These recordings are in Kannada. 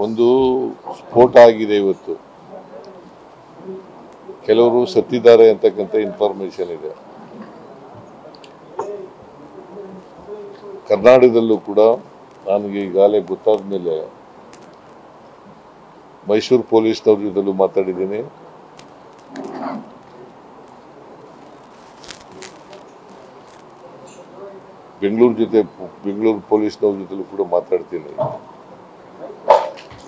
ಒಂದು ಸ್ಫೋಟ ಆಗಿದೆ ಇವತ್ತು. ಕೆಲವರು ಸತ್ತಿದ್ದಾರೆ ಅಂತಕ್ಕಂಥ ಇನ್ಫಾರ್ಮೇಶನ್ ಇದೆ. ಕರ್ನಾಟಕದಲ್ಲೂ ಕೂಡ ನನಗೆ ಈಗಾಗಲೇ ಗೊತ್ತಾದ ಮೇಲೆ ಮೈಸೂರು ಪೊಲೀಸ್ನವ್ರ ಜೊತೆಲೂ ಮಾತಾಡಿದ್ದೀನಿ. ಬೆಂಗಳೂರು ಪೊಲೀಸ್ನವ್ರ ಜೊತೆಲೂ ಕೂಡ ಮಾತಾಡ್ತೀನಿ.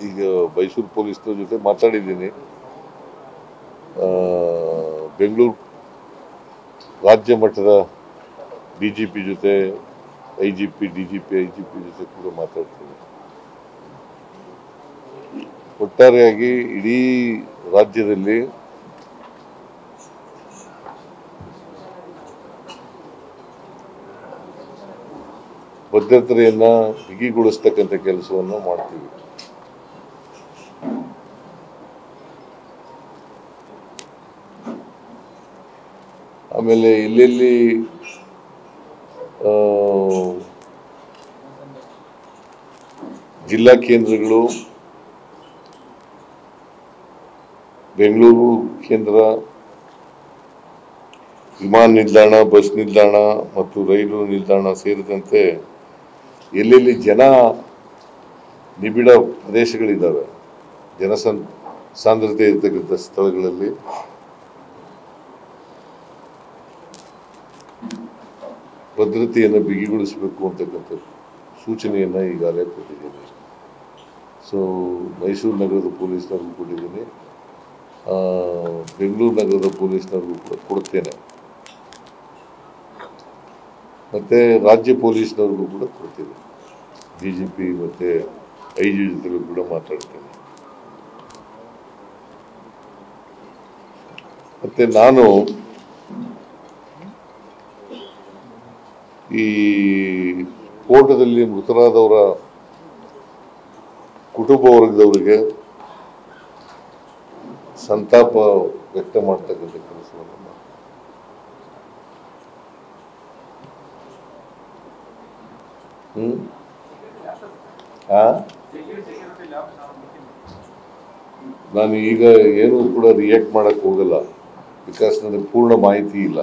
ಈಗ ಮೈಸೂರು ಪೊಲೀಸ್ನವ್ರ ಜೊತೆ ಮಾತಾಡಿದ್ದೀನಿ. ಬೆಂಗಳೂರು ರಾಜ್ಯ ಮಟ್ಟದ DGP ಜೊತೆ IGP DGP IGP ಜೊತೆ ಕೂಡ ಮಾತಾಡ್ತೀನಿ. ಒಟ್ಟಾರೆಯಾಗಿ ಇಡೀ ರಾಜ್ಯದಲ್ಲಿ ಭದ್ರತೆಯನ್ನ ಬಿಗಿಗೊಳಿಸ್ತಕ್ಕಂಥ ಕೆಲಸವನ್ನು ಮಾಡ್ತೀವಿ. ಆಮೇಲೆ ಎಲ್ಲೆಲ್ಲಿ ಜಿಲ್ಲಾ ಕೇಂದ್ರಗಳು, ಬೆಂಗಳೂರು ಕೇಂದ್ರ, ವಿಮಾನ ನಿಲ್ದಾಣ, ಬಸ್ ನಿಲ್ದಾಣ ಮತ್ತು ರೈಲು ನಿಲ್ದಾಣ ಸೇರಿದಂತೆ ಎಲ್ಲೆಲ್ಲಿ ಜನ ನಿಬಿಡ ಪ್ರದೇಶಗಳಿದ್ದಾವೆ, ಸಾಂದ್ರತೆ ಇರತಕ್ಕಂಥ ಸ್ಥಳಗಳಲ್ಲಿ ಭದ್ರತೆಯನ್ನು ಬಿಗಿಗೊಳಿಸಬೇಕು ಅಂತಕ್ಕಂಥ ಸೂಚನೆಯನ್ನು ಈಗಾಗಲೇ ಕೊಟ್ಟಿದ್ದೀನಿ. ಸೊ ಮೈಸೂರು ನಗರದ ಪೊಲೀಸ್ನವ್ರಿಗೂ ಕೊಟ್ಟಿದ್ದೀನಿ, ಬೆಂಗಳೂರು ನಗರದ ಪೊಲೀಸ್ನವ್ರಿಗೂ ಕೂಡ ಕೊಡ್ತೇನೆ, ಮತ್ತು ರಾಜ್ಯ ಪೊಲೀಸ್ನವ್ರಿಗೂ ಕೂಡ ಕೊಡ್ತೀನಿ. DGP ಮತ್ತು IG ಜೊತೆಗೂ ಕೂಡ ಮಾತಾಡ್ತೇನೆ. ಮತ್ತು ನಾನು ಈ ಸ್ಫೋಟದಲ್ಲಿ ಮೃತರಾದವರ ಕುಟುಂಬ ವರ್ಗದವರಿಗೆ ಸಂತಾಪ ವ್ಯಕ್ತ ಮಾಡ್ತಕ್ಕಂಥ ಕೆಲಸವನ್ನು ನಾನು ಈಗ ಏನೂ ಕೂಡ ರಿಯಾಕ್ಟ್ ಮಾಡಕ್ಕೆ ಹೋಗಲ್ಲ. ಬಿಕಾಸ್ ನನಗೆ ಪೂರ್ಣ ಮಾಹಿತಿ ಇಲ್ಲ.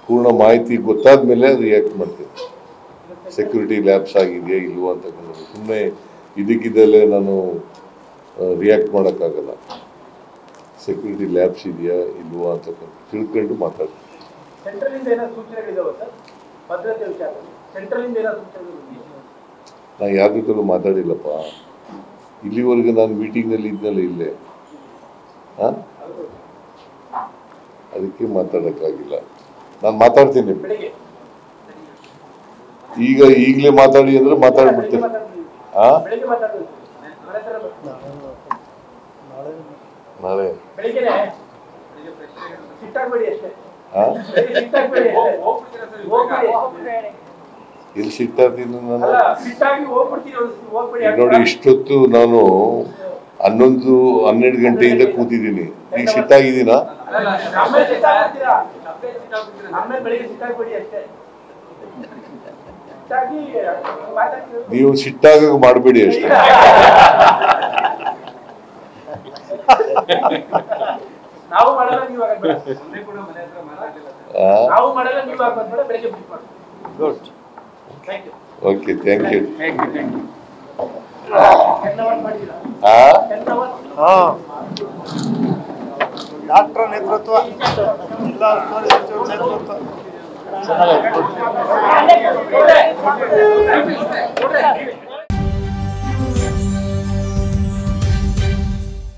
ಪೂರ್ಣ ಮಾಹಿತಿ ಗೊತ್ತಾದ ಮೇಲೆ ರಿಯಾಕ್ಟ್ ಮಾಡ್ತೀನಿ. ಸೆಕ್ಯೂರಿಟಿ ಲ್ಯಾಬ್ಸ್ ಆಗಿದೆಯಾ ಇಲ್ವಾ ಅಂತಕ್ಕಂಥದ್ದು ಸುಮ್ಮನೆ ಇದಕ್ಕಿದ್ದಲ್ಲೇ ನಾನು ರಿಯಾಕ್ಟ್ ಮಾಡೋಕ್ಕಾಗಲ್ಲ. ಸೆಕ್ಯೂರಿಟಿ ಲ್ಯಾಬ್ಸ್ ಇದೆಯಾ ಇಲ್ವಾ ಅಂತಕ್ಕಂಥ ತಿಳ್ಕೊಂಡು ಮಾತಾಡ್ತೀನಿ. ನಾನು ಯಾರ ಜೊತೆಲೂ ಮಾತಾಡಿಲ್ಲಪ್ಪ. ಇಲ್ಲಿವರೆಗೆ ನಾನು ಮೀಟಿಂಗ್ನಲ್ಲಿ ಇದ್ನಲ್ಲ ಇಲ್ಲೇ, ಅದಕ್ಕೆ ಮಾತಾಡೋಕ್ಕಾಗಿಲ್ಲ. ನಾನು ಮಾತಾಡ್ತೀನಿ. ಈಗಲೇ ಮಾತಾಡಿ ಅಂದ್ರೆ ಮಾತಾಡ್ಬಿಡ್ತೀನಿ. ನಾಳೆ ಎಲ್ಲಿ ಸಿಗ್ತಾತೀನಿ ನಾನು? ನೋಡಿ, ಇಷ್ಟೊತ್ತು ನಾನು 11-12 ಗಂಟೆಯಿಂದ ಕೂತಿದ್ದೀನಿ. ಈಗ ಸಿಟ್ಟಾಗಿದ್ದೀನಾ? ನೀವು ಸಿಟ್ಟಾಗ ಮಾಡಬೇಡಿ ಅಷ್ಟೇ. Okay, thank you. ಡಾಕ್ಟರ್ ನೇತೃತ್ವ, ಜಿಲ್ಲಾ ಉಸ್ತುವಾರಿ ಸಚಿವರ ನೇತೃತ್ವ